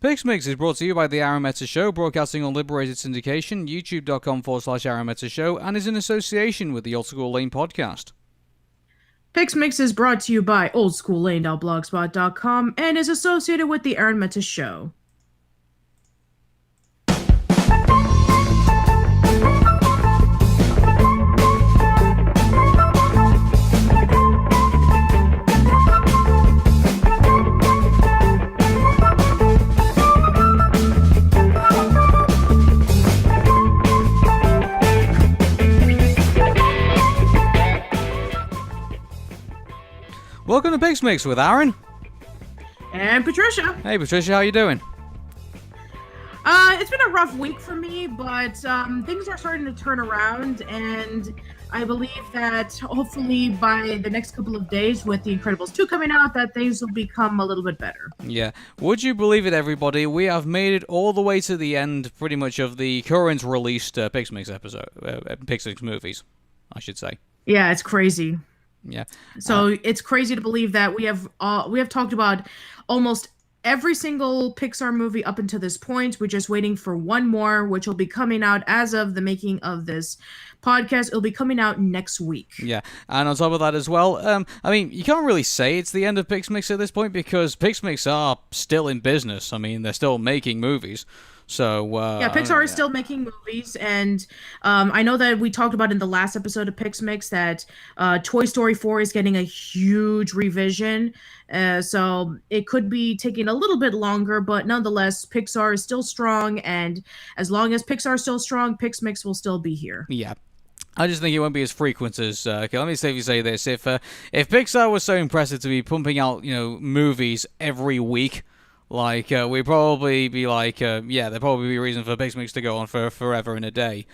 PixMix is brought to you by The Arun Meta Show, broadcasting on Liberated Syndication, youtube.com/Arun Meta Show, and is in association with the Old School Lane podcast. PixMix is brought to you by oldschoollane.blogspot.com and is associated with The Arun Meta Show. Welcome to PixMix with Arun. And Patricia. Hey Patricia, how you doing? It's been a rough week for me, but things are starting to turn around, and I believe that hopefully by the next couple of days with The Incredibles 2 coming out, that things will become a little bit better. Yeah. Would you believe it, everybody? We have made it all the way to the end, pretty much, of the current released PixMix episode, PixMix movies, I should say. Yeah, it's crazy. Yeah. So it's crazy to believe that we have talked about almost every single Pixar movie up until this point. We're just waiting for one more, which will be coming out as of the making of this podcast. It'll be coming out next week. Yeah, and on top of that as well, I mean, you can't really say it's the end of PixMix at this point because PixMix are still in business. I mean, they're still making movies. So yeah, Pixar is still making movies, and I know that we talked about in the last episode of PixMix that Toy Story 4 is getting a huge revision, so it could be taking a little bit longer, but nonetheless, Pixar is still strong, and as long as Pixar is still strong, PixMix will still be here. Yeah. I just think it won't be as frequent as. Okay, let me see if you say this: if Pixar was so impressive to be pumping out movies every week. Like, we'd probably be like, yeah, there'd probably be a reason for PixMix to go on for forever and a day.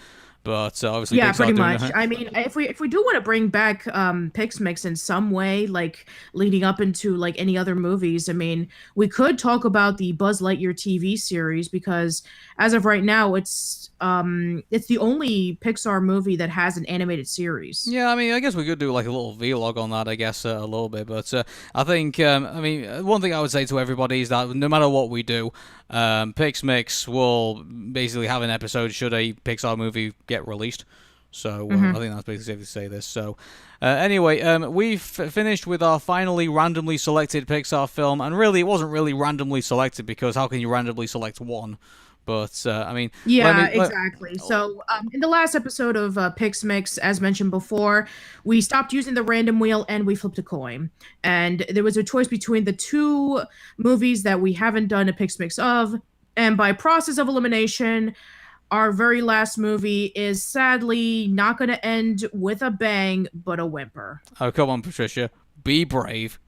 But obviously, yeah, Pixar pretty doing much. I mean, if we do want to bring back PixMix in some way, like leading up into like any other movies, I mean, we could talk about the Buzz Lightyear TV series because as of right now, it's the only Pixar movie that has an animated series. Yeah, I mean, I guess we could do like a little vlog on that, I guess, a little bit. But I think, I mean, one thing I would say to everybody is that no matter what we do, PixMix will basically have an episode should a Pixar movie get released. So I think that's basically safe to say this. So anyway, we've finished with our finally randomly selected Pixar film. And really, it wasn't really randomly selected because how can you randomly select one? But, I mean... Yeah, exactly. So, in the last episode of PixMix, as mentioned before, we stopped using the random wheel and we flipped a coin. And there was a choice between the two movies that we haven't done a PixMix of. And by process of elimination, our very last movie is sadly not going to end with a bang, but a whimper. Oh, come on, Patricia. Be brave.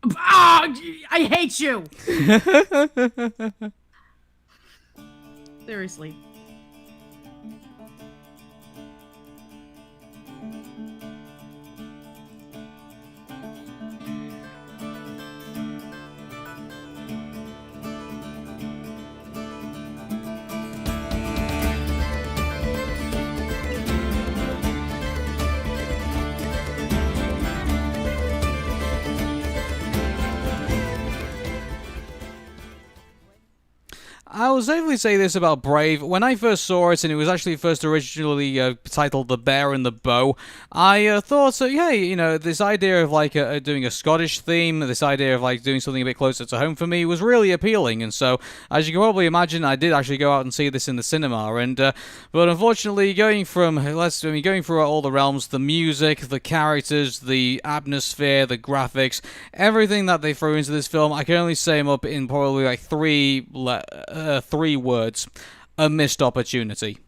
Oh, I hate you! Seriously. I will safely say this about Brave. When I first saw it, and it was actually first originally titled The Bear and the Bow, I thought, yeah, this idea of like doing a Scottish theme, this idea of like doing something a bit closer to home for me was really appealing. And so, as you can probably imagine, I did actually go out and see this in the cinema. And but unfortunately, going through all the realms, the music, the characters, the atmosphere, the graphics, everything that they threw into this film, I can only say them up in probably like three words: a missed opportunity.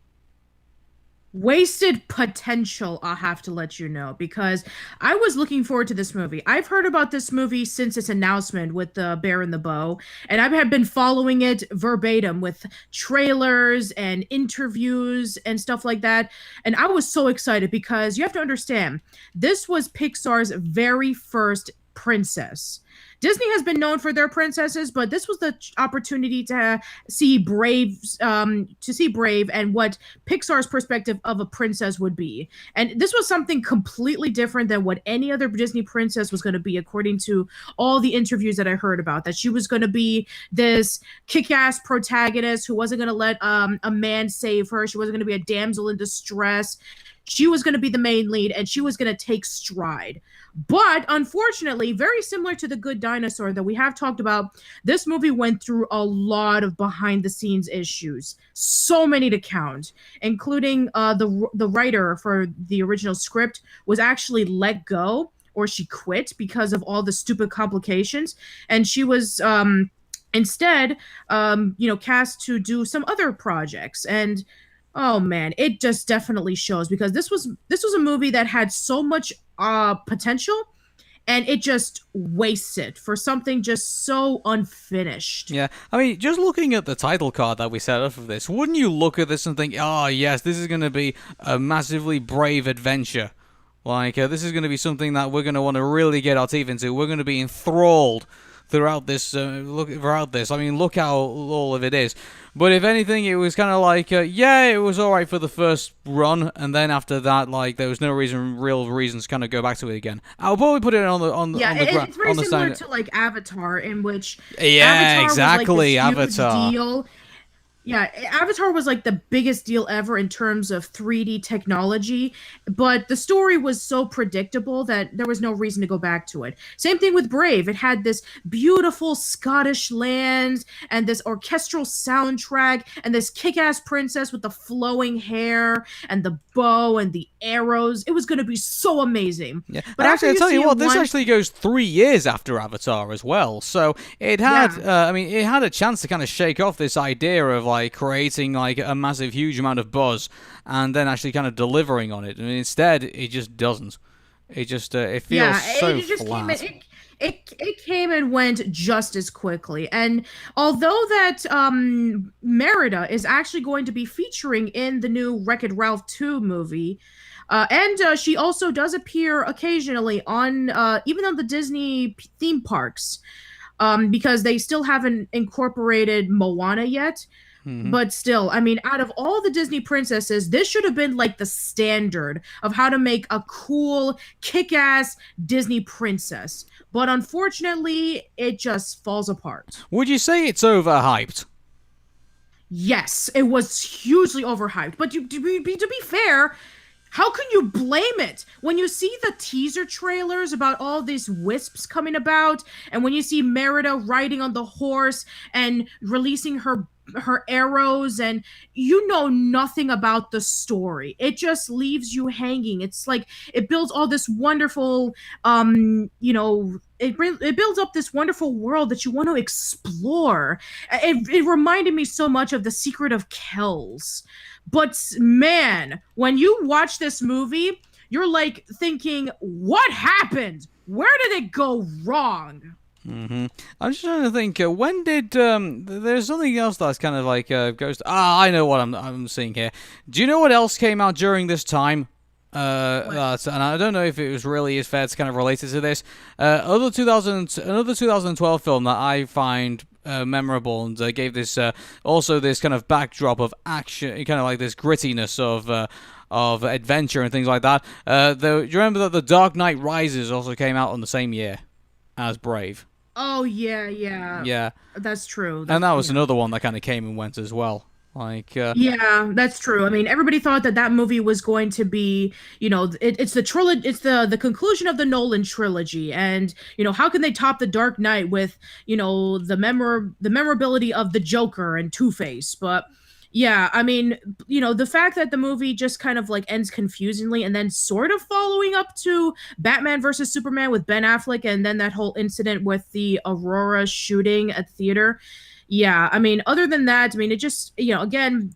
Wasted potential, I'll have to let you know, because I was looking forward to this movie. I've heard about this movie since its announcement with The Bear and the Bow, and I have been following it verbatim with trailers and interviews and stuff like that, and I was so excited because you have to understand, this was Pixar's very first princess. Disney has been known for their princesses, but this was the opportunity to see Brave and what Pixar's perspective of a princess would be. And this was something completely different than what any other Disney princess was going to be, according to all the interviews that I heard about. That she was going to be this kick-ass protagonist who wasn't going to let a man save her. She wasn't going to be a damsel in distress. She was going to be the main lead, and she was going to take stride. But unfortunately, very similar to The Good Dinosaur that we have talked about, this movie went through a lot of behind-the-scenes issues. So many to count, including the writer for the original script was actually let go, or she quit because of all the stupid complications. And she was instead cast to do some other projects. And oh man, it just definitely shows, because this was a movie that had so much potential, and it just wastes it for something just so unfinished. Yeah, I mean, just looking at the title card that we set up for this, wouldn't you look at this and think, oh yes, this is going to be a massively brave adventure. Like, this is going to be something that we're going to want to really get our teeth into. We're going to be enthralled throughout this. I mean, look how all of it is. But if anything, it was kind of like, yeah, it was all right for the first run, and then after that, like, there was no real reason to kind of go back to it again. I'll probably put it on the ground. It's very similar to like Avatar, in which Avatar exactly, was like this huge Avatar. deal. Yeah, Avatar was like the biggest deal ever in terms of 3D technology, but the story was so predictable that there was no reason to go back to it. Same thing with Brave. It had this beautiful Scottish land and this orchestral soundtrack and this kick-ass princess with the flowing hair and the bow and the arrows. It was going to be so amazing. Yeah, but actually, I tell you what, this actually goes 3 years after Avatar as well. So it had, it had a chance to kind of shake off this idea of like creating like a massive, huge amount of buzz and then actually kind of delivering on it. And instead, it just doesn't. It just it feels so flat. It came and went just as quickly. And although that Merida is actually going to be featuring in the new Wreck-It Ralph 2 movie, and she also does appear occasionally on even on the Disney theme parks, because they still haven't incorporated Moana yet. Mm-hmm. But still, I mean, out of all the Disney princesses, this should have been like the standard of how to make a cool, kick-ass Disney princess. But unfortunately, it just falls apart. Would you say it's overhyped? Yes, it was hugely overhyped. But to be fair, how can you blame it when you see the teaser trailers about all these wisps coming about, and when you see Merida riding on the horse and releasing her arrows, and you know nothing about the story? It just leaves you hanging. It's like it builds all this wonderful it builds up this wonderful world that you want to explore. It reminded me so much of The Secret of Kells. But man, when you watch this movie, you're like thinking, what happened? Where did it go wrong? Mm-hmm. I'm just trying to think. When did there's something else that's kind of like goes. I know what I'm seeing here. Do you know what else came out during this time? And I don't know if it was really as fair to kind of related to this. Another 2012 film that I find memorable and gave this also this kind of backdrop of action, kind of like this grittiness of adventure and things like that. Do you remember that The Dark Knight Rises also came out on the same year as Brave? Oh, yeah. That's true. And that was another one that kind of came and went as well. Like, yeah, that's true. I mean, everybody thought that movie was going to be, it's the trilogy, it's the conclusion of the Nolan trilogy, and how can they top the Dark Knight with, the memorability of the Joker and Two-Face? But yeah, I mean, the fact that the movie just kind of like ends confusingly and then sort of following up to Batman versus Superman with Ben Affleck, and then that whole incident with the Aurora shooting at the theater. Yeah, I mean, other than that, I mean, it just, again,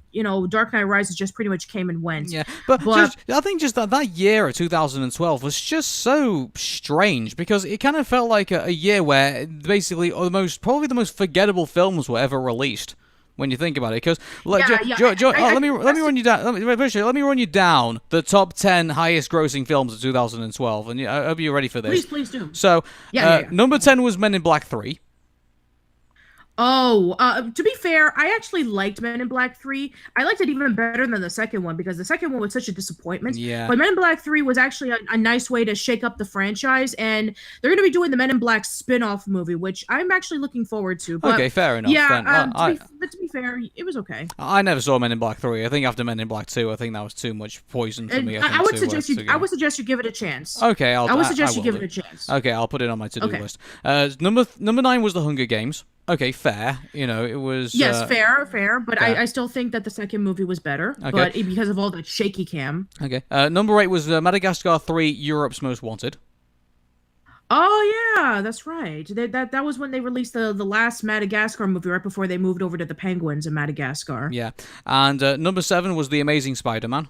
Dark Knight Rises just pretty much came and went. Yeah, but I think just that year of 2012 was just so strange, because it kind of felt like a year where basically probably the most forgettable films were ever released. when you think about it. Because let me run you down. Let me run you down the top 10 highest grossing films of 2012, and I hope you're ready for this. Please do. So, number 10 was Men in Black 3. Oh, to be fair, I actually liked Men in Black 3. I liked it even better than the second one because the second one was such a disappointment. Yeah. But Men in Black 3 was actually a nice way to shake up the franchise, and they're going to be doing the Men in Black spin-off movie, which I'm actually looking forward to. But, okay, fair enough. Yeah, to be fair, it was okay. I never saw Men in Black 3. I think after Men in Black 2, I think that was too much poison for me. I would suggest you give it a chance. Okay, I would suggest you give it a chance. Okay, I'll put it on my to-do list. Number 9 was The Hunger Games. Okay, fair. It was... Yes, fair. But I still think that the second movie was better. Okay. But because of all the shaky cam. Okay. Number 8 was Madagascar 3, Europe's Most Wanted. Oh, yeah, that's right. That was when they released the last Madagascar movie right before they moved over to the penguins in Madagascar. Yeah. And number 7 was The Amazing Spider-Man.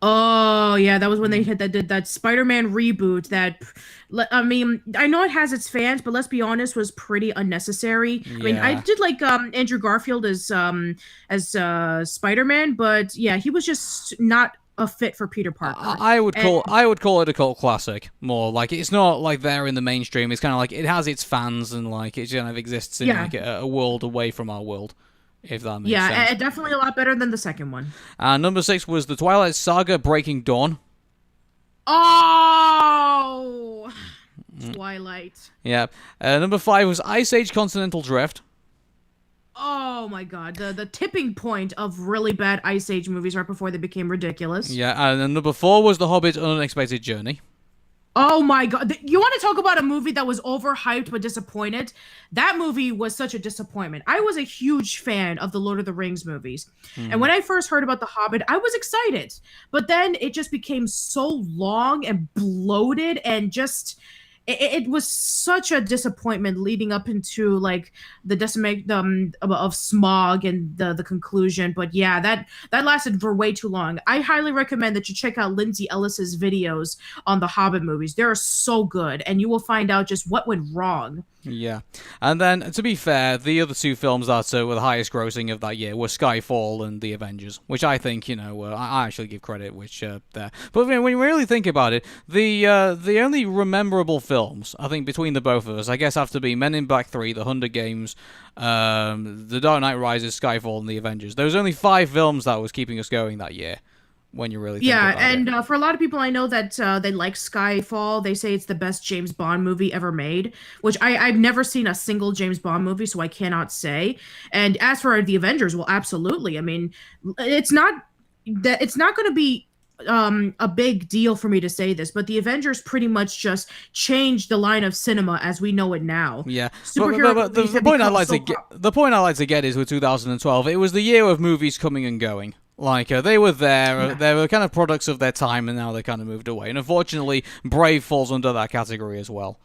Oh, yeah, that was when they did that Spider-Man reboot that, I mean, I know it has its fans, but let's be honest, was pretty unnecessary. Yeah. I mean, I did like Andrew Garfield as Spider-Man, but yeah, he was just not a fit for Peter Parker. I would call it a cult classic more. Like, it's not like there in the mainstream. It's kind of like it has its fans and like it kind of exists in like a world away from our world. If that makes sense. Yeah, definitely a lot better than the second one. Number 6 was The Twilight Saga Breaking Dawn. Oh! Twilight. Yeah. Number 5 was Ice Age Continental Drift. Oh my god, the tipping point of really bad Ice Age movies right before they became ridiculous. Yeah, and then number 4 was The Hobbit: An Unexpected Journey. Oh my god. You want to talk about a movie that was overhyped but disappointed? That movie was such a disappointment. I was a huge fan of the Lord of the Rings movies. And when I first heard about The Hobbit, I was excited. But then it just became so long and bloated and just... It was such a disappointment leading up into like the decimate of Smog and the conclusion. But yeah, that lasted for way too long. I highly recommend that you check out Lindsay Ellis's videos on the Hobbit movies. They're so good, and you will find out just what went wrong. Yeah, and then to be fair, the other two films that were the highest grossing of that year were Skyfall and The Avengers, which I think I actually give credit, there. But when you really think about it, the only rememberable films I think between the both of us, I guess, have to be Men in Black 3, The Hunger Games, The Dark Knight Rises, Skyfall, and The Avengers. There was only 5 films that was keeping us going that year. When you really think about and for a lot of people I know that they like Skyfall. They say it's the best James Bond movie ever made, which I've never seen a single James Bond movie, so I cannot say. And as for The Avengers, well, absolutely. I mean, it's not going to be a big deal for me to say this, but The Avengers pretty much just changed the line of cinema as we know it now. Yeah, but the point I'd like to get is with 2012, it was the year of movies coming and going. Like, they were there, yeah. They were kind of products of their time, and now they kind of moved away. And unfortunately, Brave falls under that category as well.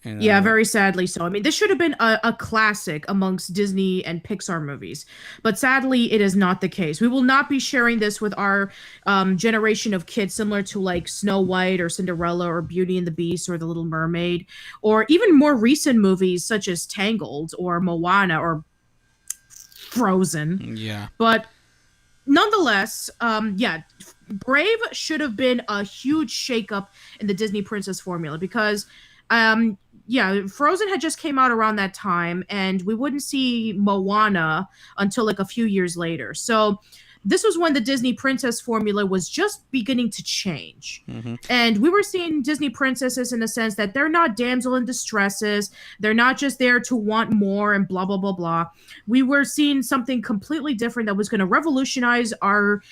Yeah, very sadly so. I mean, this should have been a classic amongst Disney and Pixar movies. But sadly, it is not the case. We will not be sharing this with our generation of kids, similar to like Snow White or Cinderella or Beauty and the Beast or The Little Mermaid, or even more recent movies such as Tangled or Moana or Frozen. Yeah. But... nonetheless, Brave should have been a huge shakeup in the Disney princess formula because, Frozen had just came out around that time, and we wouldn't see Moana until like a few years later. So this was when the Disney princess formula was just beginning to change. Mm-hmm. And we were seeing Disney princesses in the sense that they're not damsel in distresses. They're not just there to want more and blah, blah, blah, blah. We were seeing something completely different that was going to revolutionize our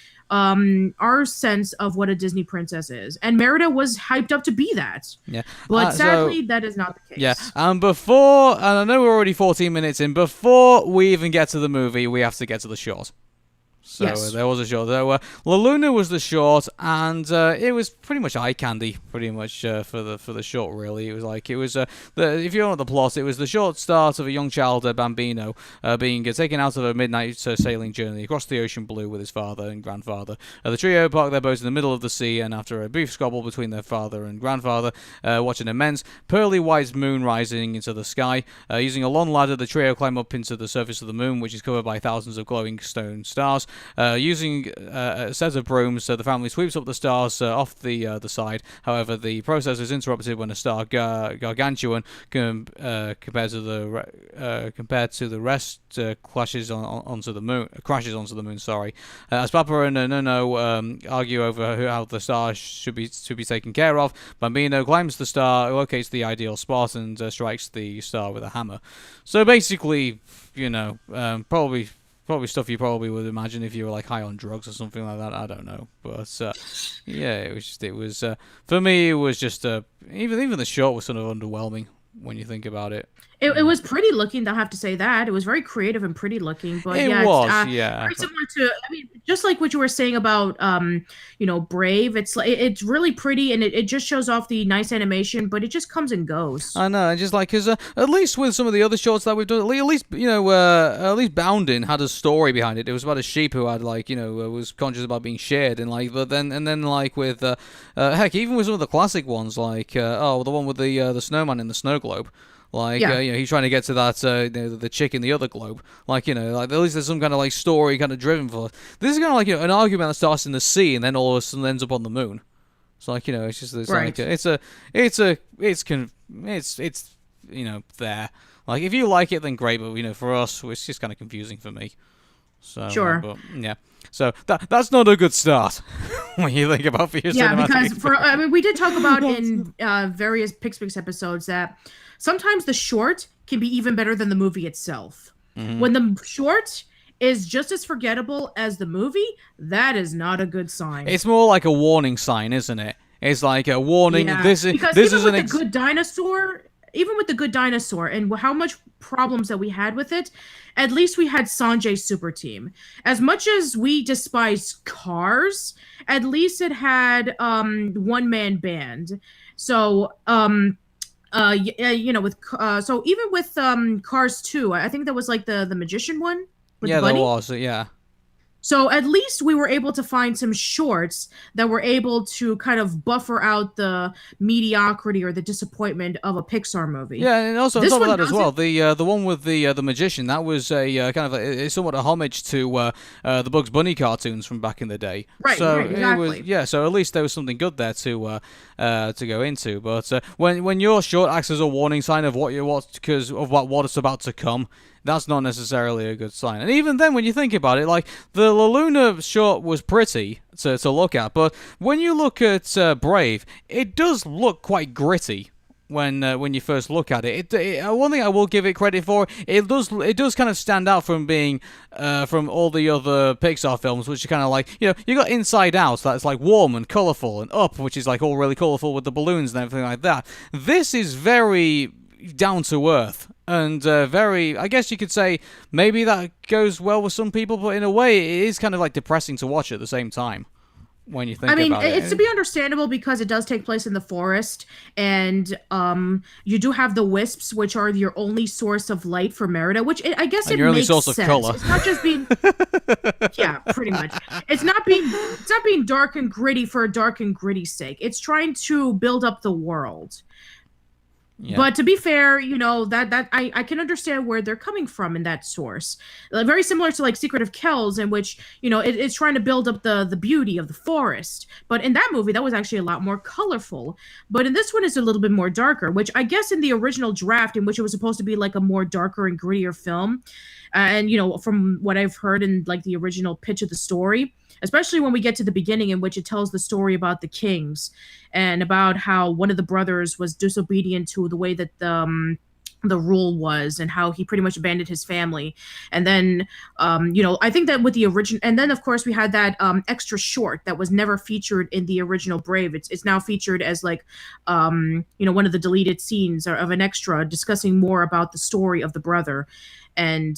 sense of what a Disney princess is. And Merida was hyped up to be that. Yeah. But sadly, that is not the case. Yeah. And I know we're already 14 minutes in, before we even get to the movie, we have to get to the short. So Yes. there was a short. La Luna was the short, and it was pretty much eye candy, pretty much for the short. Really, it was if you don't know the plot, it was the short start of a young child, Bambino, being taken out of a midnight sailing journey across the ocean blue with his father and grandfather. The trio park their boat in the middle of the sea, and after a brief squabble between their father and grandfather, watch an immense pearly white moon rising into the sky. Using a long ladder, the trio climb up into the surface of the moon, which is covered by thousands of glowing stone stars. Using a set of brooms, the family sweeps up the stars off the side. However, the process is interrupted when a star gargantuan compared to the rest crashes onto the moon. Sorry, as Papa and Nuno argue over how the star should be taken care of, Bambino climbs the star, locates the ideal spot, and strikes the star with a hammer. So basically, probably stuff you probably would imagine if you were like high on drugs or something like that. I don't know, but yeah, it was for me. It was just even the short was sort of underwhelming when you think about it. It was pretty looking, I'll have to say that. It was very creative and pretty looking, but It yeah, it's was, yeah. very similar to, I mean, just like what you were saying about, Brave. It's like it's really pretty, and it just shows off the nice animation, but it just comes and goes. I know, just like because at least with some of the other shorts that we've done, at least Boundin had a story behind it. It was about a sheep who had was conscious about being shared, and then with heck, even with some of the classic ones the one with the snowman in the snow globe. He's trying to get to that, the chick in the other globe. At least there's some kind of story kind of driven for. This is kind of an argument that starts in the sea and then all of a sudden ends up on the moon. It's it's just Right. it's there. If you like it, then great. But for us, it's just kind of confusing for me. So Sure. but yeah. So that's not a good start when you think about for your Yeah, cinematic. because we did talk about in various PixMix episodes that sometimes the short can be even better than the movie itself. Mhm. When the short is just as forgettable as the movie, that is not a good sign. It's more like a warning sign, isn't it? It's like a warning. Yeah, This because is even an with the Good Dinosaur, and how much problems that we had with it, at least we had Sanjay's super team. As much as we despise Cars, at least it had one man band. So so even with Cars 2, I think that was like the magician one with yeah, there Buddy. was yeah. So at least we were able to find some shorts that were able to kind of buffer out the mediocrity or the disappointment of a Pixar movie. Yeah, and also on This top of one that as well, doesn't- the one with the magician, that was a kind of somewhat a homage to the Bugs Bunny cartoons from back in the day. Right, so right, exactly. it was so at least there was something good there to go into. But when your short acts as a warning sign of because of what's about to come, that's not necessarily a good sign. And even then, when you think about it, the La Luna short was pretty to look at, but when you look at Brave, it does look quite gritty. When you first look at it, one thing I will give it credit for, it does kind of stand out from being from all the other Pixar films, which are kind of you got Inside Out, that's warm and colourful, and Up, which is all really colourful with the balloons and everything like that. This is very down to earth and very, I guess you could say maybe that goes well with some people, but in a way it is kind of depressing to watch at the same time when you think about it. It's to be understandable because it does take place in the forest, and you do have the wisps, which are your only source of light for Merida, which I guess And it your only makes source of sense. color. It's not just being, yeah, pretty much. It's not being dark and gritty for a dark and gritty sake. It's trying to build up the world. Yeah. But to be fair, that I can understand where they're coming from in that source. Very similar to Secret of Kells, in which it's trying to build up the beauty of the forest. But in that movie, that was actually a lot more colorful. But in this one, it's a little bit more darker. Which I guess in the original draft, in which it was supposed to be a more darker and grittier film, and from what I've heard in the original pitch of the story, especially when we get to the beginning, in which it tells the story about the kings and about how one of the brothers was disobedient to the way that the rule was, and how he pretty much abandoned his family. And then I think that with the original, and then of course we had that extra short that was never featured in the original Brave. It's now featured as one of the deleted scenes of an extra discussing more about the story of the brother. And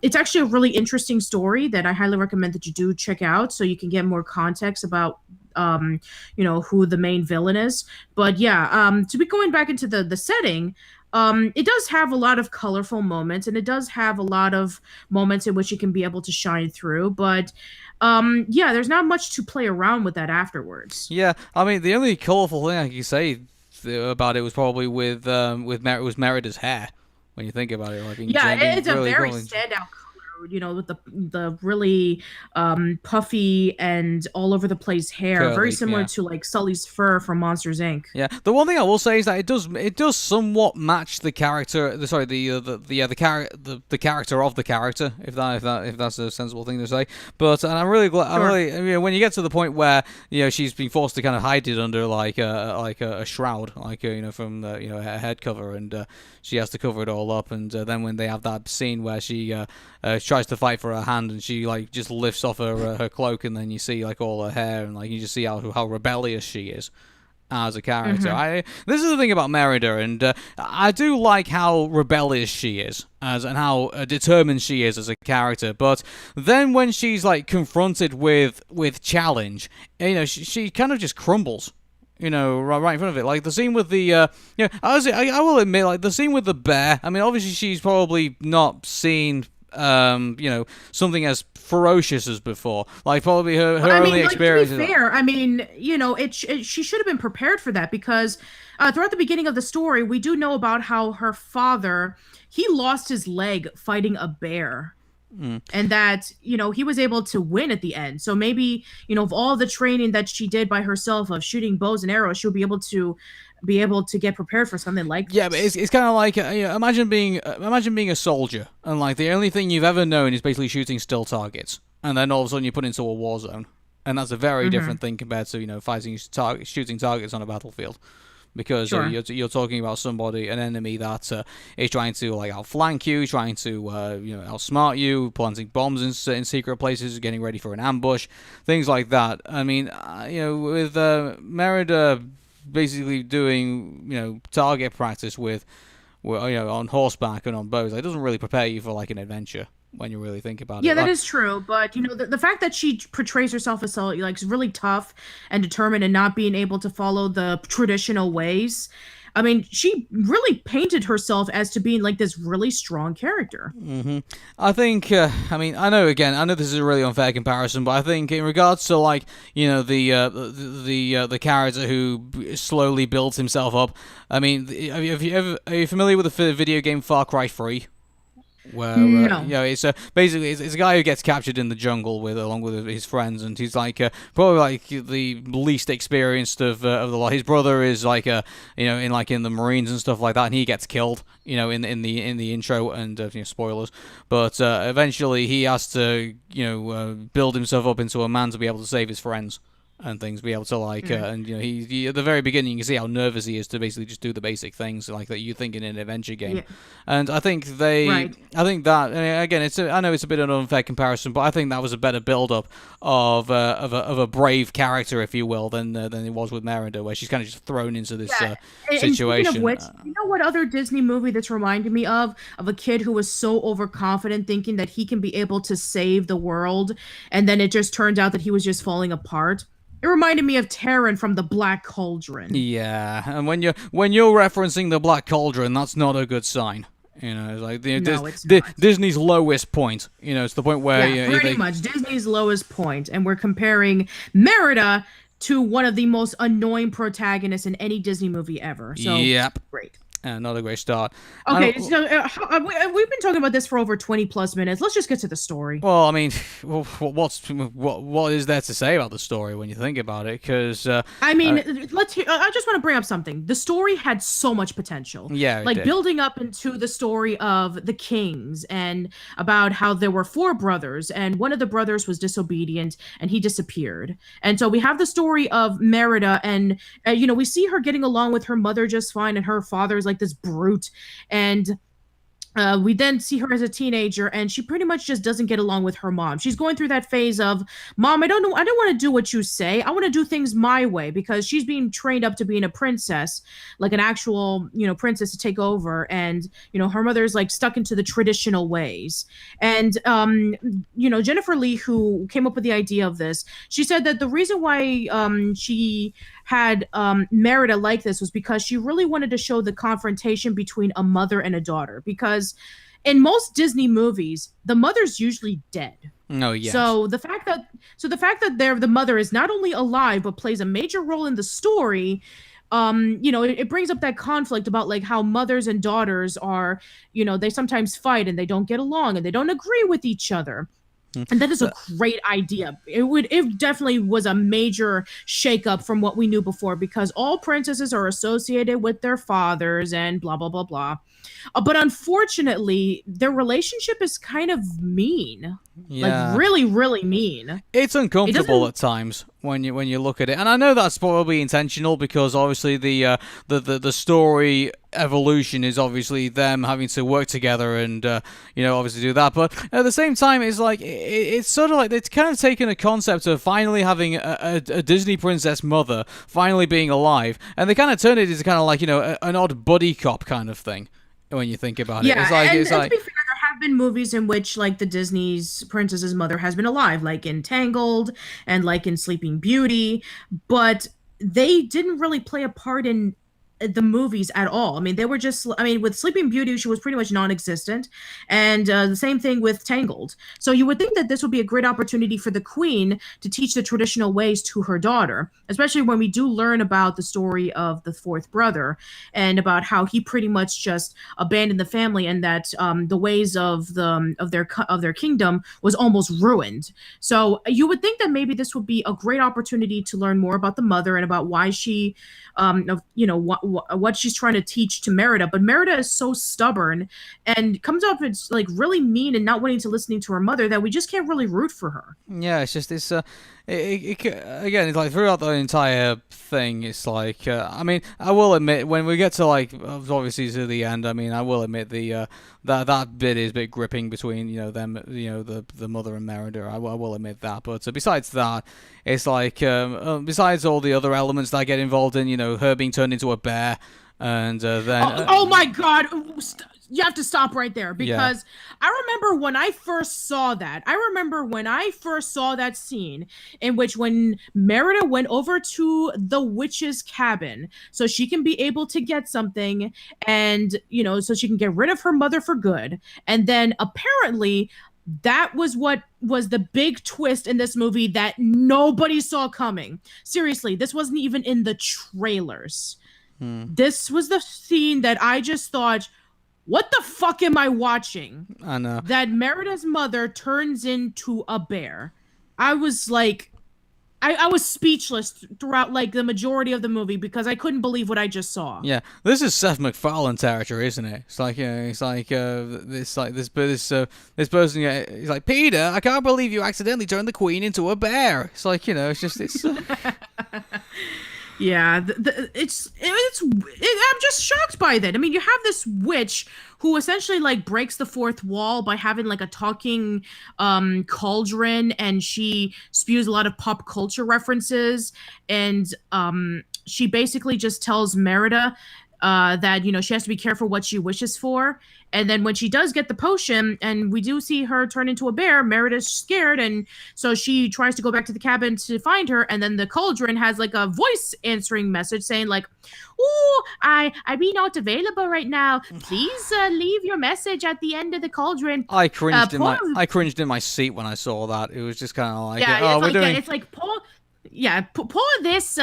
it's actually a really interesting story that I highly recommend that you do check out, so you can get more context about who the main villain is. But yeah, to be going back into the setting, it does have a lot of colorful moments, and it does have a lot of moments in which it can be able to shine through. But yeah, there's not much to play around with that afterwards. Yeah, I mean, the only colorful thing I can say about it was probably was Merida's hair. When you think about it, like Yeah, being it's a really very cool. standout color, with the really puffy and all over the place hair, very Curly, similar yeah. to like Sully's fur from Monsters Inc. Yeah, the one thing I will say is that it does somewhat match the character. The character of the character. If that's a sensible thing to say. But and I'm really glad. Sure. When you get to the point where she's been forced to kind of hide it under like a shroud, like from the her head cover, and she has to cover it all up. And then when they have that scene where she tries to fight for her hand, and she like just lifts off her cloak, and then you see like all her hair, and like you just see how rebellious she is as a character. This is the thing about Merida, and I do like how rebellious she is and how determined she is as a character. But then when she's like confronted with challenge, she kind of just crumbles. Right in front of it. Like the scene with the, I will admit, like the scene with the bear. I mean, obviously she's probably not seen something as ferocious as before. Like probably her only experience. To be fair, I mean, she should have been prepared for that because throughout the beginning of the story, we do know about how her father, he lost his leg fighting a bear. And that he was able to win at the end. So maybe of all the training that she did by herself of shooting bows and arrows, she'll be able to get prepared for something like this. Yeah, but it's kind of like imagine being a soldier and like the only thing you've ever known is basically shooting still targets, and then all of a sudden you're put into a war zone, and that's a very different thing compared to fighting shooting targets on a battlefield. Because Sure. You're talking about an enemy that is trying to like outflank you, trying to outsmart you, planting bombs in secret places, getting ready for an ambush, things like that. I mean, with Merida basically doing target practice with on horseback and on bows, it doesn't really prepare you for like an adventure when you really think about it. Yeah, that is true. But the fact that she portrays herself as so like really tough and determined and not being able to follow the traditional ways, I mean, she really painted herself as to being like this really strong character. I think, I know this is a really unfair comparison, but I think in regards to like, the character who slowly builds himself up. I mean, are you familiar with the video game Far Cry 3? Where No. it's basically it's a guy who gets captured in the jungle along with his friends, and he's like probably like the least experienced of the lot. His brother is like in the Marines and stuff like that, and he gets killed in the intro, and spoilers. But eventually he has to build himself up into a man to be able to save his friends and things, be able to like and he at the very beginning you can see how nervous he is to basically just do the basic things like that you think in an adventure game. And I think I think that, and again, I know it's a bit of an unfair comparison, but I think that was a better build up of a brave character, if you will, than it was with Merida, where she's kind of just thrown into this situation. Speaking of which, you know what other Disney movie that's reminded me of a kid who was so overconfident thinking that he can be able to save the world, and then it just turned out that he was just falling apart? It reminded me of Terran from the Black Cauldron. Yeah, and when you're referencing the Black Cauldron, that's not a good sign. It's like It's not. Disney's lowest point. It's the point where pretty much Disney's lowest point, and we're comparing Merida to one of the most annoying protagonists in any Disney movie ever. So Yep. great. Not a great start. Okay, so we've been talking about this for over 20 plus minutes. Let's just get to the story. Well, I mean, what is there to say about the story when you think about it? Because I mean, I just want to bring up something. The story had so much potential. Yeah, it like did. building up into the story of the kings and about how there were 4 brothers and one of the brothers was disobedient and he disappeared. And so we have the story of Merida, and we see her getting along with her mother just fine, and her father is like this brute. And We then see her as a teenager, and she pretty much just doesn't get along with her mom. She's going through that phase of, Mom, I don't know, I don't want to do what you say. I want to do things my way, because she's being trained up to being a princess, like an actual, princess to take over. And, her mother's like stuck into the traditional ways. And, Jennifer Lee, who came up with the idea of this, she said that the reason why she had Merida like this was because she really wanted to show the confrontation between a mother and a daughter. Because in most Disney movies, the mother's usually dead. Oh yes. So the fact that the mother is not only alive but plays a major role in the story, it brings up that conflict about like how mothers and daughters are, they sometimes fight and they don't get along and they don't agree with each other. And that is a great idea. It definitely was a major shakeup from what we knew before, because all princesses are associated with their fathers and blah blah blah blah. But unfortunately, their relationship is kind of mean. Yeah. Like really, really mean. It's uncomfortable at times when you look at it, and I know that's probably intentional, because obviously the story evolution is obviously them having to work together and obviously do that. But at the same time, it's like it's sort of like it's kind of taken a concept of finally having a Disney princess mother finally being alive, and they kind of turn it into kind of like an odd buddy cop kind of thing when you think about it. Yeah, and to be fair, there have been movies in which like the Disney's princess's mother has been alive, like in Tangled and like in Sleeping Beauty, but they didn't really play a part in the movies at all. I mean, they were just, with Sleeping Beauty, she was pretty much non-existent, and the same thing with Tangled. So you would think that this would be a great opportunity for the queen to teach the traditional ways to her daughter, especially when we do learn about the story of the fourth brother and about how he pretty much just abandoned the family, and that the ways of their kingdom was almost ruined. So you would think that maybe this would be a great opportunity to learn more about the mother and about why she what she's trying to teach to Merida. But Merida is so stubborn and comes off as like really mean and not wanting to listening to her mother that we just can't really root for her. Yeah, it's just again, it's like throughout the entire thing, it's like I will admit, when we get to like obviously to the end, I will admit that bit is a bit gripping between them, the mother and Merida. I will admit that. But besides that, it's like besides all the other elements that get involved in her being turned into a bear, and then oh my god, you have to stop right there, because I remember when I first saw that. I remember when I first saw that scene in which when Merida went over to the witch's cabin so she can be able to get something, and so she can get rid of her mother for good. And then apparently that was what was the big twist in this movie that nobody saw coming. Seriously, this wasn't even in the trailers. This was the scene that I just thought, what the fuck am I watching? I know. That Merida's mother turns into a bear. I was like, I was speechless throughout like the majority of the movie, because I couldn't believe what I just saw. Yeah, this is Seth MacFarlane territory, isn't it? It's like this person. He's like, Peter, I can't believe you accidentally turned the queen into a bear. It's like it's. Yeah, I'm just shocked by that. I mean, you have this witch who essentially like breaks the fourth wall by having like a talking cauldron, and she spews a lot of pop culture references, and she basically just tells Merida that she has to be careful what she wishes for. And then when she does get the potion and we do see her turn into a bear, Merida's scared, and so she tries to go back to the cabin to find her, and then the cauldron has like a voice answering message saying like, "Oh, I be not available right now. Please leave your message at the end of the cauldron." I cringed in my seat when I saw that. It was just kind of like, it's like pour this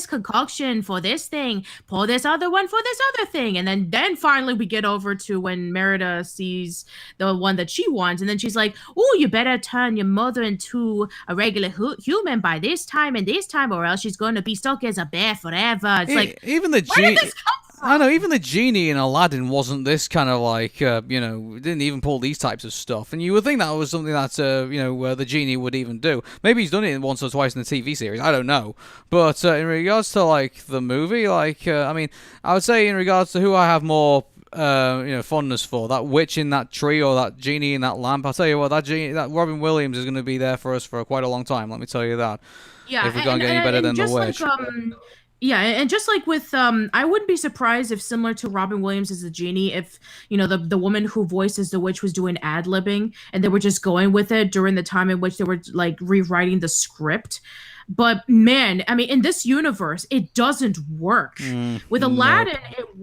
concoction for this thing, pour this other one for this other thing, and then finally we get over to when Merida sees the one that she wants, and then she's like, "Oh, you better turn your mother into a regular human by this time and this time, or else she's going to be stuck as a bear forever." It's like, even the where did this come from? I know, even the genie in Aladdin wasn't this kind of like, didn't even pull these types of stuff. And you would think that was something that, the genie would even do. Maybe he's done it once or twice in the TV series. I don't know. But in regards to, like, the movie, like, I would say in regards to who I have more fondness for, that witch in that tree or that genie in that lamp. I'll tell you what, that Robin Williams is going to be there for us for quite a long time. Let me tell you that. Yeah, If we can't get any better than the witch. Yeah, and just like with I wouldn't be surprised if similar to Robin Williams as the genie, if the woman who voices the witch was doing ad-libbing and they were just going with it during the time in which they were like rewriting the script. But man, I mean, in this universe, it doesn't work. With Aladdin,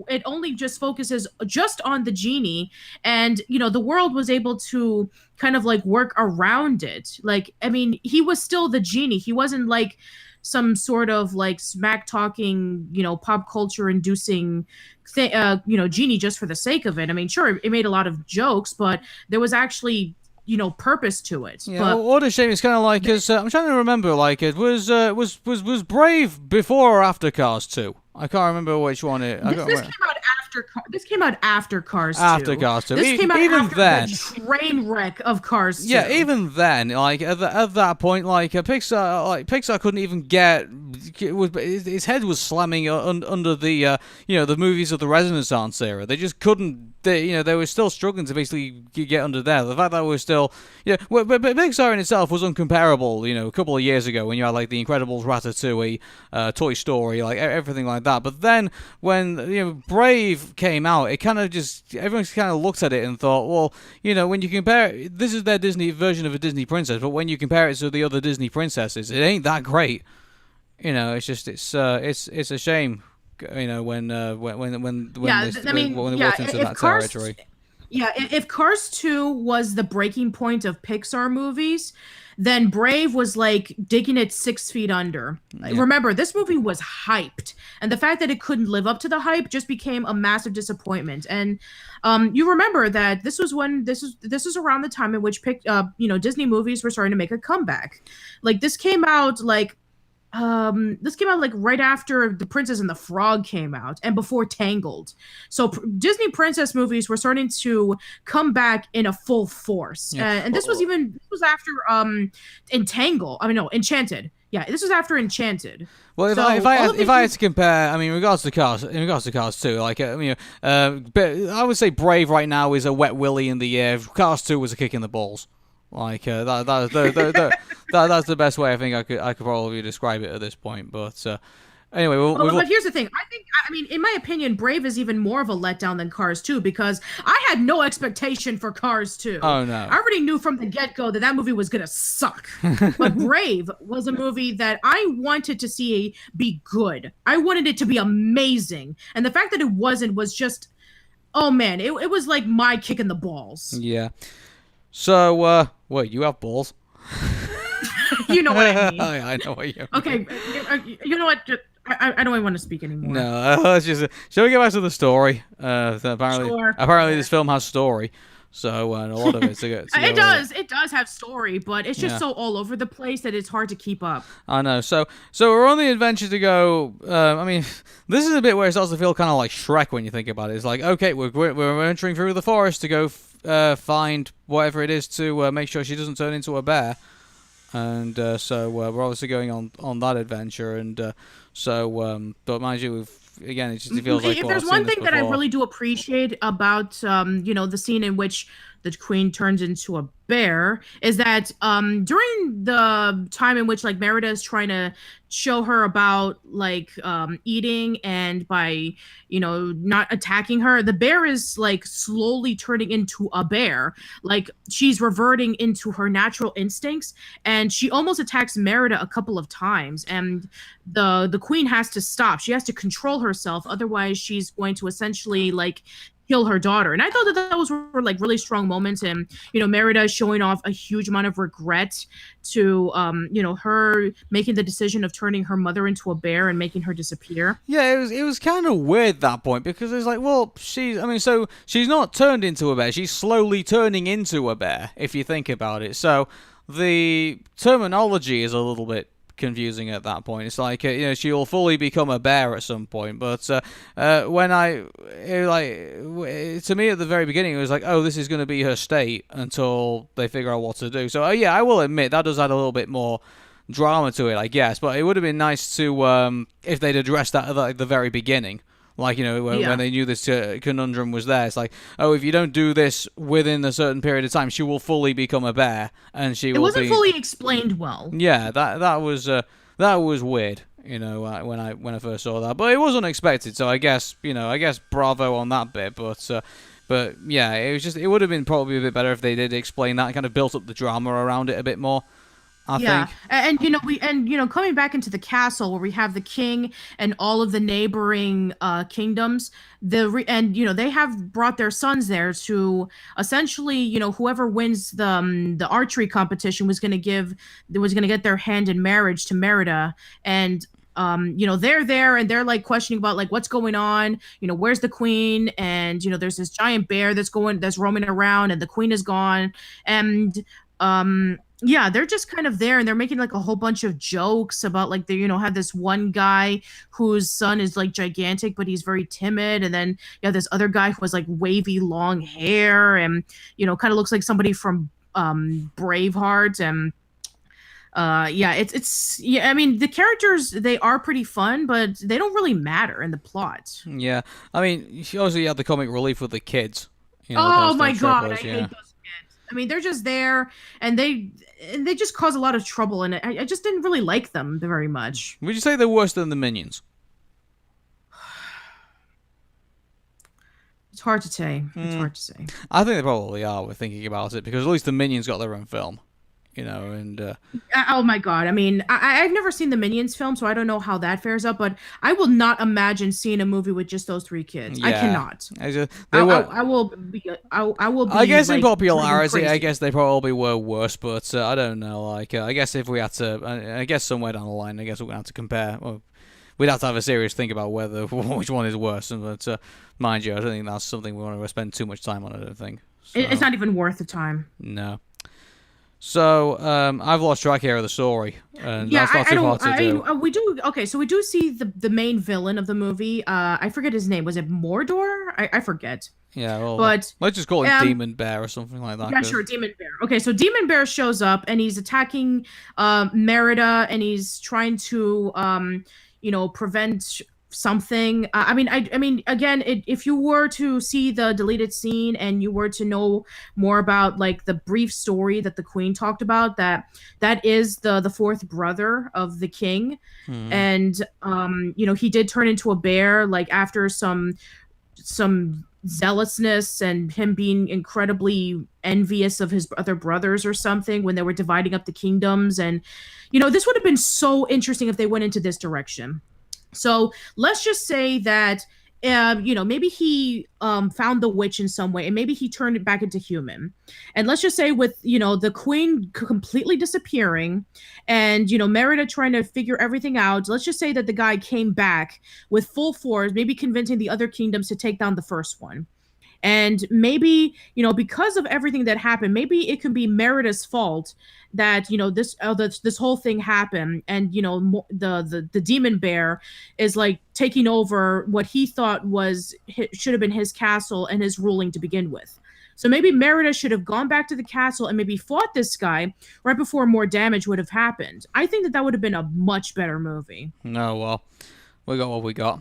it only just focuses just on the genie, and the world was able to kind of like work around it. Like, I mean, he was still the genie. He wasn't like some sort of like smack talking, pop culture inducing genie just for the sake of it. I mean, sure, it made a lot of jokes, but there was actually purpose to it. Yeah, but what a shame. It's kind of like, I'm trying to remember, like, it was Brave before or after Cars 2? I can't remember which one it. This came out after Cars 2. After Cars 2. This came out even after then, the train wreck of Cars 2. Yeah, even then, like at that point, like Pixar couldn't even get. His head was slamming under the the movies of the Renaissance era. They just couldn't. They were still struggling to basically get under there. The fact that we were still, but Pixar in itself was uncomparable. A couple of years ago when you had like The Incredibles, Ratatouille, Toy Story, like everything like that. But then when Brave came out, it kind of just everyone kind of looked at it and thought, well, when you compare, this is their Disney version of a Disney princess, but when you compare it to the other Disney princesses, it ain't that great. It's just it's a shame. When they went into that territory. Yeah, if Cars 2 was the breaking point of Pixar movies, then Brave was like digging it 6 feet under. Yeah. Remember, this movie was hyped, and the fact that it couldn't live up to the hype just became a massive disappointment. And you remember that this was around the time in which Disney movies were starting to make a comeback. Like this came out like right after The Princess and the Frog came out and before Tangled. So Disney princess movies were starting to come back in a full force. Yeah. And this was after Enchanted. Yeah, this was after Enchanted. Well, if I had to compare, I mean, in regards to Cars 2, like but I would say Brave right now is a wet willy in the air. Cars 2 was a kick in the balls. Like that's the best way I think I could probably describe it at this point. But anyway, but here's the thing. I mean, in my opinion, Brave is even more of a letdown than Cars 2 because I had no expectation for Cars 2. Oh no! I already knew from the get-go that movie was gonna suck. But Brave was a movie that I wanted to see be good. I wanted it to be amazing, and the fact that it wasn't was just, oh man, it was like my kick in the balls. Yeah. So, wait, you have balls? You know what I mean. I know what you mean. Okay, you know what? I don't even want to speak anymore. No, let's just... Shall we get back to the story? Apparently this film has story. So, and a lot of it it does have story, but it's just so all over the place that it's hard to keep up. I know. So we're on the adventure to go. I mean, this is a bit where it starts to feel kind of like Shrek when you think about it. It's like, okay, we're entering through the forest to go find whatever it is to make sure she doesn't turn into a bear. And so we're obviously going on that adventure. And but mind you, it feels like if there's one thing that I really do appreciate about the scene in which the queen turns into a bear is that during the time in which like Merida is trying to show her about like eating and by not attacking her, the bear is like slowly turning into a bear, like she's reverting into her natural instincts, and she almost attacks Merida a couple of times, and the queen has to stop. She has to control herself, otherwise she's going to essentially like kill her daughter. And I thought that those were like really strong moments, and Merida showing off a huge amount of regret to her making the decision of turning her mother into a bear and making her disappear. Yeah, it was kind of weird at that point, because it's like, well, she's not turned into a bear, she's slowly turning into a bear if you think about it. So the terminology is a little bit confusing at that point. It's like she'll fully become a bear at some point, but to me at the very beginning it was like, oh, this is going to be her state until they figure out what to do. So yeah, I will admit that does add a little bit more drama to it, I guess, but it would have been nice to if they'd addressed that at the very beginning. Like, when Yeah. they knew this conundrum was there, it's like, oh, if you don't do this within a certain period of time, she will fully become a bear, and she It will wasn't be. fully explained well. Yeah, that was weird. When I first saw that, but it was unexpected. So I guess bravo on that bit. But yeah, it would have been probably a bit better if they did explain that, kind of built up the drama around it a bit more. I Yeah, think. and coming back into the castle where we have the king and all of the neighboring kingdoms, and they have brought their sons there to essentially, whoever wins the archery competition was going to get their hand in marriage to Merida, and they're there and they're like questioning about like what's going on, where's the queen, and there's this giant bear that's roaming around, and the queen is gone, and yeah, they're just kind of there and they're making like a whole bunch of jokes about like they have this one guy whose son is like gigantic but he's very timid, and then you have this other guy who has like wavy long hair and kind of looks like somebody from Braveheart. And yeah, it's yeah, I mean the characters, they are pretty fun but they don't really matter in the plot. Yeah, I mean, she also had the comic relief with the kids. The kind Oh of my god, I stormtroopers. hate Yeah. those kids. I mean, they're just there, and they just cause a lot of trouble, and I just didn't really like them very much. Would you say they're worse than the minions? It's hard to say. It's hard to say. I think they probably are. We're thinking about it because at least the minions got their own film. And Oh my god! I mean, I've never seen the Minions film, so I don't know how that fares up. But I will not imagine seeing a movie with just those three kids. I yeah, cannot. they were. I will be. I will be. I guess in like, popularity, crazy. I guess they probably were worse, but I don't know. Like, I guess if we had to, I guess somewhere down the line, I guess we're gonna have to compare. Well, we'd have to have a serious think about whether which one is worse. But mind you, I don't think that's something we want to spend too much time on. I don't think. So, It's not even worth the time. no. So I've lost track here of the story, and Yeah, that's not too hard to do. we do. Okay, so we do see the main villain of the movie. I forget his name. Was it Mordor? I forget. Yeah, well, But let's just call him Demon Bear or something like that. yeah, 'Cause- sure, Demon Bear. Okay, so Demon Bear shows up and he's attacking Merida, and he's trying to prevent something. I mean, again, if you were to see the deleted scene and you were to know more about like the brief story that the Queen talked about, that is the fourth brother of the king, and he did turn into a bear like after some zealousness and him being incredibly envious of his other brothers or something when they were dividing up the kingdoms. And this would have been so interesting if they went into this direction. So let's just say that maybe he found the witch in some way, and maybe he turned it back into human. And let's just say with the queen completely disappearing, and Merida trying to figure everything out. Let's just say that the guy came back with full force, maybe convincing the other kingdoms to take down the first one. And maybe because of everything that happened, maybe it could be Merida's fault that this whole thing happened, and the demon bear is like taking over what he thought should have been his castle and his ruling to begin with. So maybe Merida should have gone back to the castle and maybe fought this guy right before more damage would have happened. I think that would have been a much better movie. No, well, we got what we got.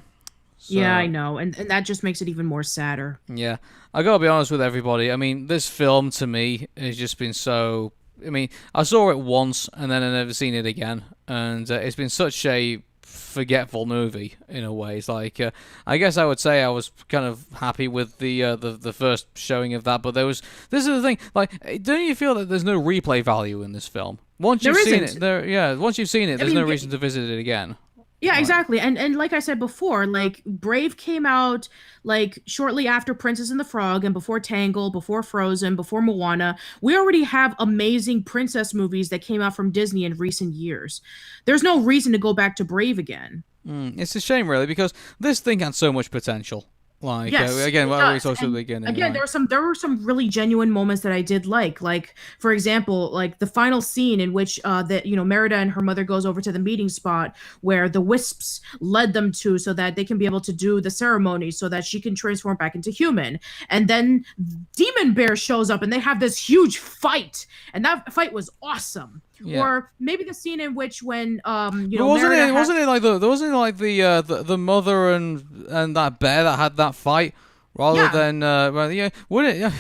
So, Yeah, I know, and that just makes it even more sadder. yeah, I gotta be honest with everybody. I mean, this film to me has just been so. I mean, I saw it once and then I never seen it again, and it's been such a forgetful movie in a way. It's like I guess I would say I was kind of happy with the first showing of that, but this is the thing. Like, don't you feel that there's no replay value in this film? Once you've seen it, once you've seen it, there's no reason to visit it again. Yeah, exactly. And like I said before, like Brave came out like shortly after Princess and the Frog and before Tangle, before Frozen, before Moana. We already have amazing princess movies that came out from Disney in recent years. There's no reason to go back to Brave again. It's a shame, really, because this thing had so much potential. Like, Yes, again, it what we does. talked at the And beginning. again, like, there were some really genuine moments that I did like. Like, for example, like the final scene in which Merida and her mother goes over to the meeting spot where the wisps led them to, so that they can be able to do the ceremony so that she can transform back into human. And then Demon Bear shows up and they have this huge fight, and that fight was awesome. Yeah. or maybe the scene in which when But Merida wasn't it like the mother and that bear that had that fight rather yeah. than well, yeah, wouldn't it? Yeah,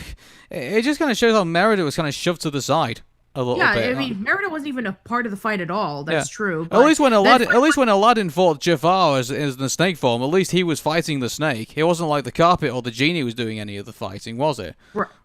it just kind of shows how Merida was kind of shoved to the side a little Yeah, bit. I mean, Merida wasn't even a part of the fight at all. Yeah. That's true. At But least when that Aladdin fought Jafar as the snake form, at least he was fighting the snake. It wasn't like the carpet or the genie was doing any of the fighting, was it?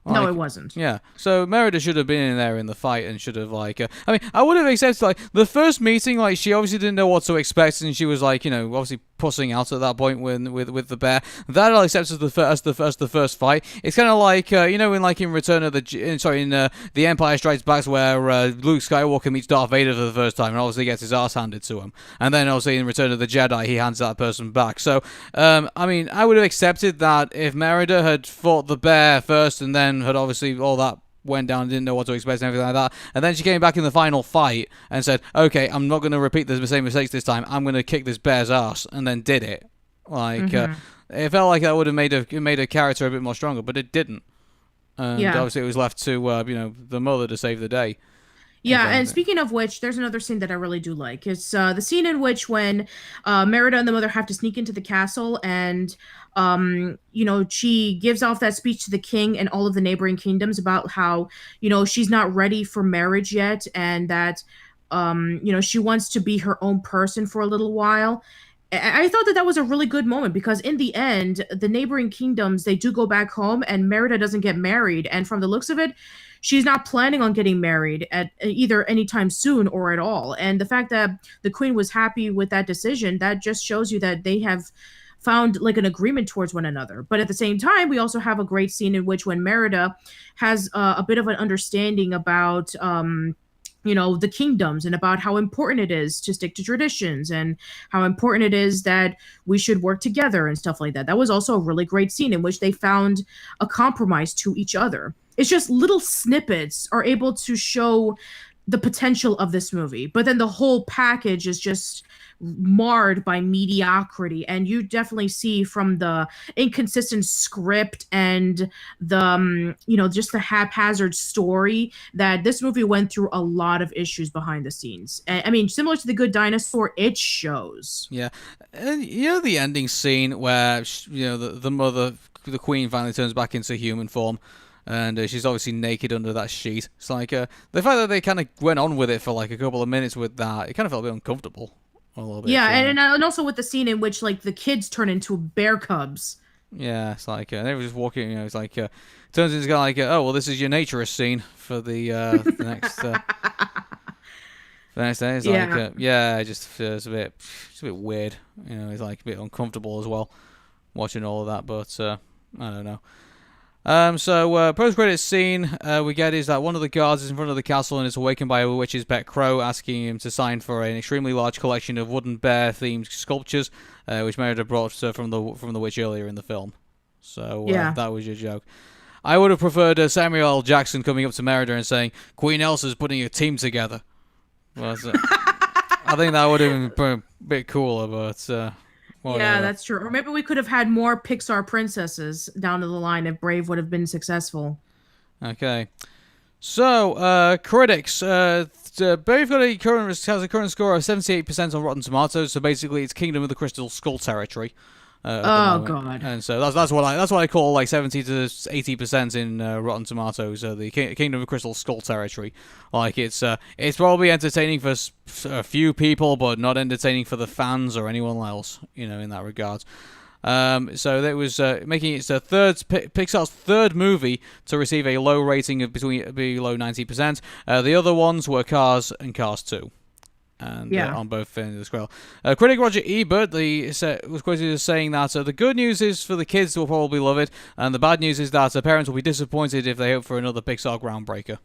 no, Like, it wasn't. yeah. So Merida should have been in there in the fight and should have like. I mean, I would have accepted like the first meeting. Like she obviously didn't know what to expect, and she was like, obviously pussing out at that point with the bear. That I'll accept as the first fight. It's kind of like in Return of the Empire Strikes Back where Luke Skywalker meets Darth Vader for the first time and obviously gets his ass handed to him, and then obviously in Return of the Jedi he hands that person back. So I mean, I would have accepted that if Merida had fought the bear first and then had obviously all that went down, didn't know what to expect and everything like that, and then she came back in the final fight and said, okay, I'm not going to repeat the same mistakes this time, I'm going to kick this bear's ass, and then did it. Like it felt like that would have made a character a bit more stronger, but it didn't, and obviously it was left to the mother to save the day. Yeah, and speaking of which, there's another scene that I really do like. It's the scene in which when Merida and the mother have to sneak into the castle, and she gives off that speech to the king and all of the neighboring kingdoms about how she's not ready for marriage yet, and that she wants to be her own person for a little while. I thought that was a really good moment because in the end, the neighboring kingdoms, they do go back home and Merida doesn't get married. And from the looks of it, she's not planning on getting married at either anytime soon or at all. And the fact that the queen was happy with that decision, that just shows you that they have found like an agreement towards one another. But at the same time, we also have a great scene in which when Merida has a bit of an understanding about the kingdoms and about how important it is to stick to traditions and how important it is that we should work together and stuff like that. That was also a really great scene in which they found a compromise to each other. It's just little snippets are able to show the potential of this movie, but then the whole package is just marred by mediocrity, and you definitely see from the inconsistent script and the just the haphazard story that this movie went through a lot of issues behind the scenes. I mean, similar to The Good Dinosaur, it shows. Yeah, and the ending scene where the mother, the queen, finally turns back into human form. And she's obviously naked under that sheet. It's like the fact that they kind of went on with it for like a couple of minutes with that, it kind of felt a bit uncomfortable. A little bit. Yeah, and also with the scene in which like the kids turn into bear cubs. Yeah, it's like they were just walking. It's like turns into like oh well, this is your naturist scene for the next. The next day, it's like it just feels a bit weird. It's like a bit uncomfortable as well, watching all of that. But I don't know. So post-credits scene we get is that one of the guards is in front of the castle and is awakened by a witch's pet crow, asking him to sign for an extremely large collection of wooden bear-themed sculptures, which Merida brought from the witch earlier in the film. So that was your joke. I would have preferred Samuel L. Jackson coming up to Merida and saying, "Queen Elsa's putting a team together." Well, I think that would have been a bit cooler, but. Whatever. Yeah, that's true. Or maybe we could have had more Pixar princesses down to the line if Brave would have been successful. Okay. So, critics. Brave has a current score of 78% on Rotten Tomatoes, so basically it's Kingdom of the Crystal Skull territory. Oh God! And so that's what I call like 70 to 80% in Rotten Tomatoes, the Kingdom of Crystal Skull territory. Like it's probably entertaining for a few people, but not entertaining for the fans or anyone else. In that regard. So that was making it Pixar's third movie to receive a low rating of below 90%. The other ones were Cars and Cars 2. And on both ends of the scale. Critic Roger Ebert was quoted as saying that the good news is for the kids will probably love it, and the bad news is that parents will be disappointed if they hope for another Pixar groundbreaker.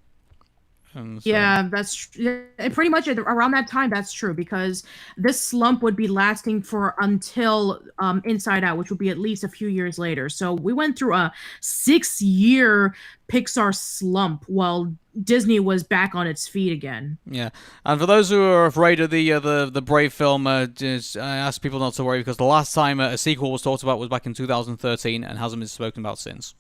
Yeah, that's pretty much around that time. That's true because this slump would be lasting for until Inside Out, which would be at least a few years later. So we went through a 6-year Pixar slump while Disney was back on its feet again. Yeah, and for those who are afraid of the Brave film, I ask people not to worry because the last time a sequel was talked about was back in 2013 and hasn't been spoken about since.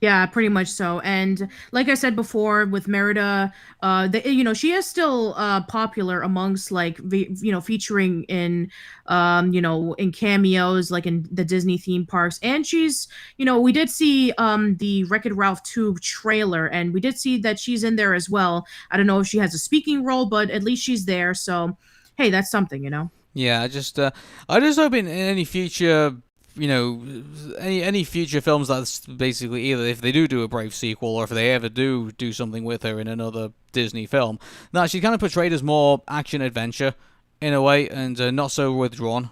Yeah, pretty much so. And like I said before, with Merida, she is still popular amongst featuring in, in cameos, like in the Disney theme parks. And she's, we did see the Wreck-It Ralph 2 trailer, and we did see that she's in there as well. I don't know if she has a speaking role, but at least she's there. So, hey, that's something. Yeah, I just hope in any future, any future films that's basically either if they do a Brave sequel or if they ever do something with her in another Disney film, that she kind of portrayed as more action adventure in a way and not so withdrawn.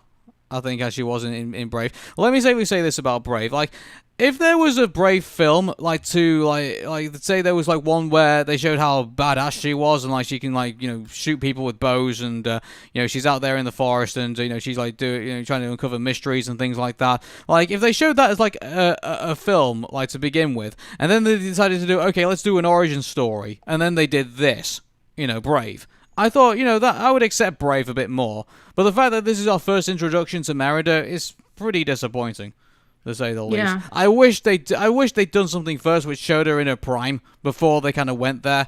I think as she was in Brave. Let me say this about Brave. Like, if there was a Brave film, say there was like one where they showed how badass she was and like she can shoot people with bows and she's out there in the forest and she's like trying to uncover mysteries and things like that. Like if they showed that as like a film like to begin with, and then they decided to do okay, let's do an origin story, and then they did this, Brave. I thought, that I would accept Brave a bit more. But the fact that this is our first introduction to Merida is pretty disappointing, to say the least. Yeah. I wish they'd done something first which showed her in her prime before they kind of went there.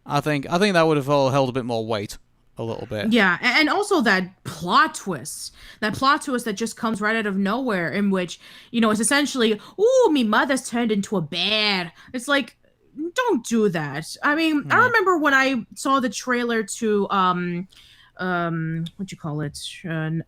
I think that would have all held a bit more weight, a little bit. Yeah, and also that plot twist. That plot twist that just comes right out of nowhere, in which, it's essentially, ooh, me mother's turned into a bear. It's like, don't do that. I mean, I remember when I saw the trailer to what you call it, I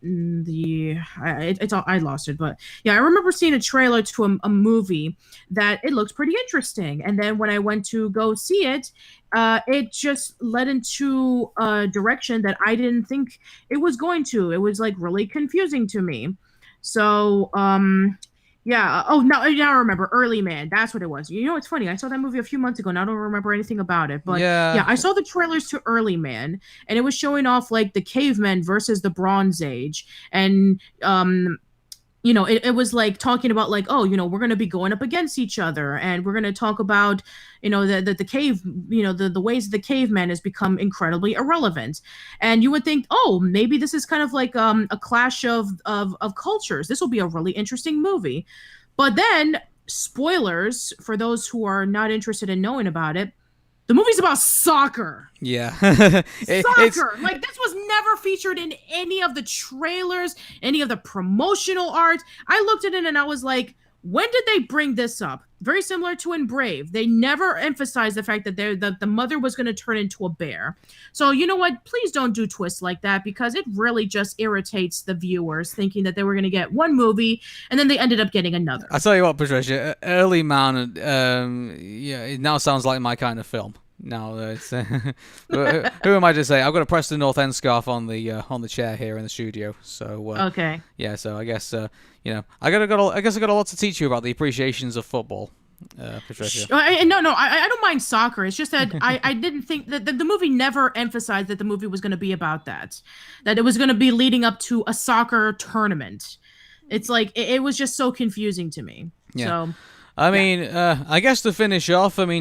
lost it, but yeah, I remember seeing a trailer to a movie that it looks pretty interesting, and then when I went to go see it, it just led into a direction that I didn't think it was going to. It was like really confusing to me. So yeah. Oh, now I remember. Early Man. That's what it was. It's funny. I saw that movie a few months ago, and I don't remember anything about it. But yeah, I saw the trailers to Early Man, and it was showing off like the cavemen versus the Bronze Age, and it was like talking about like, oh, we're gonna be going up against each other, and we're gonna talk about, the cave, the ways of the caveman has become incredibly irrelevant, and you would think, oh, maybe this is kind of like a clash of cultures. This will be a really interesting movie, but then spoilers for those who are not interested in knowing about it. The movie's about soccer. Yeah. Soccer. Like, this was never featured in any of the trailers, any of the promotional art. I looked at it and I was like, when did they bring this up? Very similar to in Brave. They never emphasized the fact that the mother was going to turn into a bear. So, you know what? Please don't do twists like that, because it really just irritates the viewers thinking that they were going to get one movie and then they ended up getting another. I tell you what, Patricia, Early Man, it now sounds like my kind of film. No, it's, who am I to say? I've got a Preston North End scarf on the chair here in the studio. So okay. Yeah, so I guess I guess I got a lot to teach you about the appreciations of football, Patricia. No, I don't mind soccer. It's just that I didn't think that the movie never emphasized that the movie was going to be about that it was going to be leading up to a soccer tournament. It's like it was just so confusing to me. Yeah. So. I mean, I guess to finish off, shall we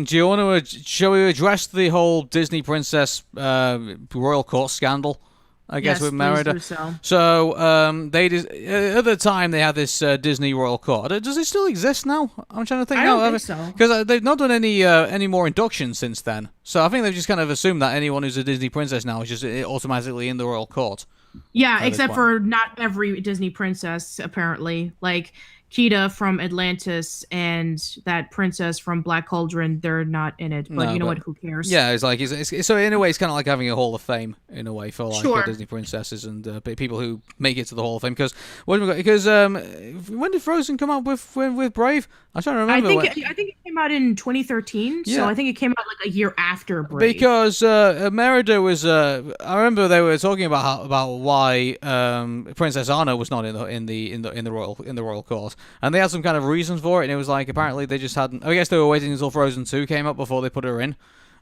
address the whole Disney Princess royal court scandal? I guess with Merida. Please do so. So they at the time they had this Disney royal court. Does it still exist now? I'm trying to think. I don't think so, because they've not done any more inductions since then. So I think they've just kind of assumed that anyone who's a Disney princess now is just automatically in the royal court. Yeah, except for not every Disney princess, apparently. Like Kida from Atlantis and that princess from Black Cauldron, they're not in it. But what? Who cares? Yeah, it's like so in a way, it's kind of like having a Hall of Fame in a way for like Disney princesses and people who make it to the Hall of Fame. Because when did Frozen come out with Brave? I'm trying to remember. I think it came out in 2013. Yeah. So I think it came out like a year after Brave. Because Merida was. I remember they were talking about why Princess Anna was not in the royal court. And they had some kind of reasons for it, and it was like apparently they just hadn't. I guess they were waiting until Frozen 2 came up before they put her in,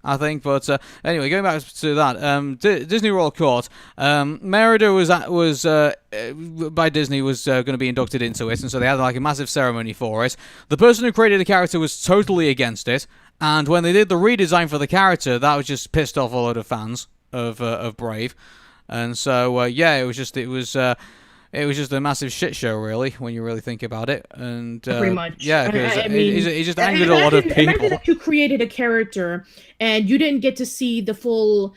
I think. But anyway, going back to that, Disney Royal Court, Merida was by Disney was going to be inducted into it, and so they had like a massive ceremony for it. The person who created the character was totally against it, and when they did the redesign for the character, that was just pissed off a load of fans of Brave, and so it was. it was just a massive shit show, really, when you really think about it. And Pretty much. yeah, because I mean, it just angered a lot of imagine people. that you created a character and you didn't get to see the full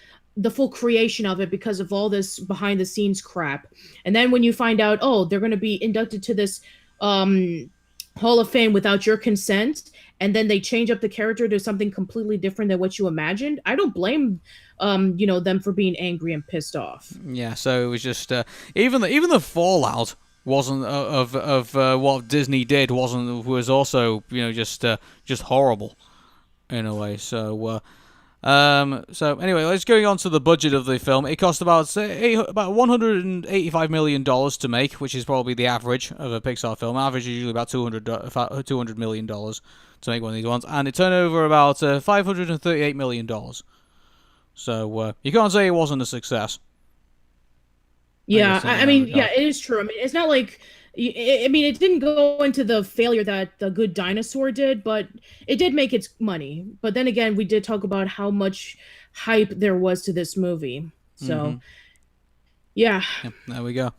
creation of it because of all this behind the scenes crap. And then when you find out, oh, they're going to be inducted to this Hall of Fame without your consent, and then they change up the character to something completely different than what you imagined, I don't blame them for being angry and pissed off. Yeah, so it was just even the fallout wasn't of what Disney did was also just horrible in a way. So anyway, let's go on to the budget of the film. It cost about $185 million to make, which is probably the average of a Pixar film. Average is usually about $200 million to make one of these ones, and it turned over about $538 million. So you can't say it wasn't a success. Yeah, I mean, yeah, it is true. I mean, it's not like, I mean, it didn't go into the failure that The Good Dinosaur did, but it did make its money. But then again, we did talk about how much hype there was to this movie. So, yeah. There we go.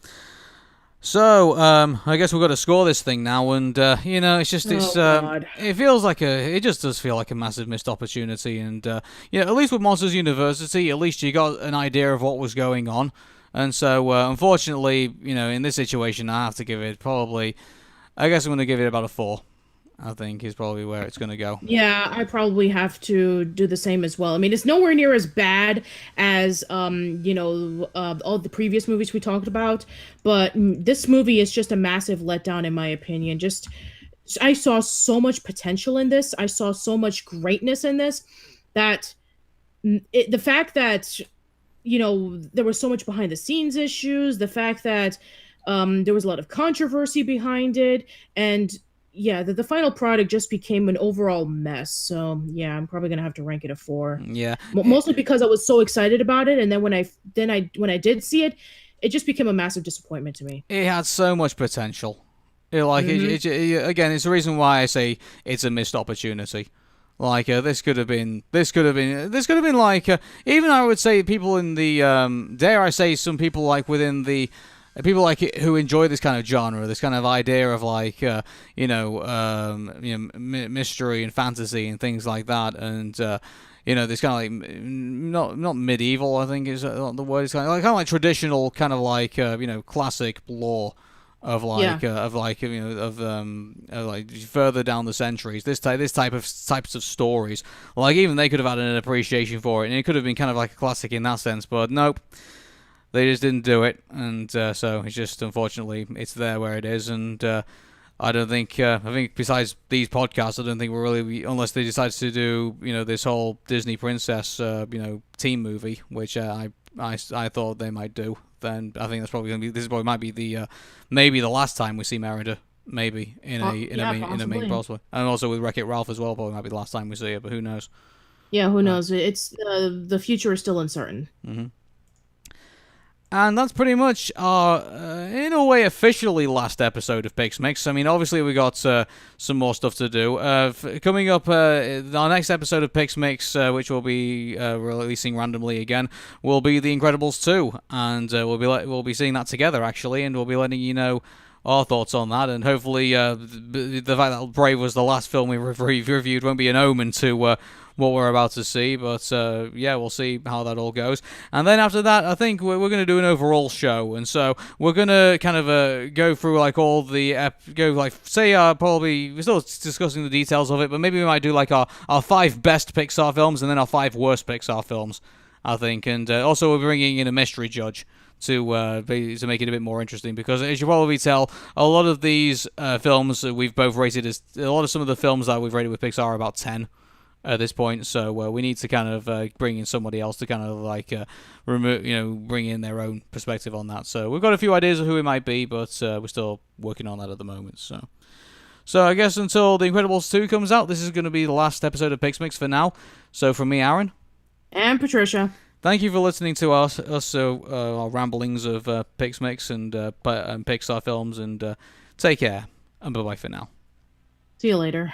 So, I guess we've got to score this thing now, and it feels like it just does feel like a massive missed opportunity, and at least with Monsters University, at least you got an idea of what was going on, and so unfortunately, in this situation, I have to give it I guess I'm going to give it about a 4. I think is probably where it's going to go. Yeah, I probably have to do the same as well. I mean, it's nowhere near as bad as all the previous movies we talked about, but this movie is just a massive letdown in my opinion. Just I saw so much potential in this. I saw so much greatness in this that the fact that there was so much behind the scenes issues, the fact that there was a lot of controversy behind it, and yeah, the final product just became an overall mess. So yeah, I'm probably gonna have to rank it a 4. Yeah, mostly because I was so excited about it, and then when I did see it, it just became a massive disappointment to me. It had so much potential. Again, it's the reason why I say it's a missed opportunity. Like this could have been like even I would say people in the dare I say some people like within the people like it who enjoy this kind of genre, this kind of idea of like mystery and fantasy and things like that, and this kind of like not medieval, I think is the word. It's kind of like traditional, kind of like classic lore of like further down the centuries. This types of stories, like even they could have had an appreciation for it, and it could have been kind of like a classic in that sense. But nope. They just didn't do it, and so it's just, unfortunately, it's there where it is, and I don't think, I think besides these podcasts, I don't think we're really, unless they decide to do, this whole Disney Princess, team movie, which I thought they might do, then I think that's probably going to be, this probably might be maybe the last time we see Merida, maybe, in a main possibly. And also with Wreck-It Ralph as well, probably might be the last time we see it, but who knows? Yeah, who knows? It's, the future is still uncertain. Mm-hmm. And that's pretty much our, in a way, officially last episode of PixMix. I mean, obviously we got some more stuff to do. Coming up, our next episode of PixMix, which we'll be releasing randomly again, will be The Incredibles 2, and we'll be seeing that together actually, and we'll be letting you know our thoughts on that, and hopefully the fact that Brave was the last film we reviewed won't be an omen to what we're about to see, but we'll see how that all goes. And then after that, I think we're going to do an overall show, and so we're going to kind of go through like all the probably we're still discussing the details of it, but maybe we might do like our 5 best Pixar films and then our 5 worst Pixar films, I think, and also we're bringing in a mystery judge to make it a bit more interesting, because as you probably tell, a lot of these films we've both rated as some of the films that we've rated with Pixar are about 10 at this point, so we need to kind of bring in somebody else to kind of like bring in their own perspective on that. So we've got a few ideas of who it might be, but we're still working on that at the moment. So I guess until The Incredibles 2 comes out, this is going to be the last episode of PixMix for now. So from me, Aaron, and Patricia, thank you for listening to our ramblings of PixMix and Pixar films, and take care, and bye-bye for now. see you later.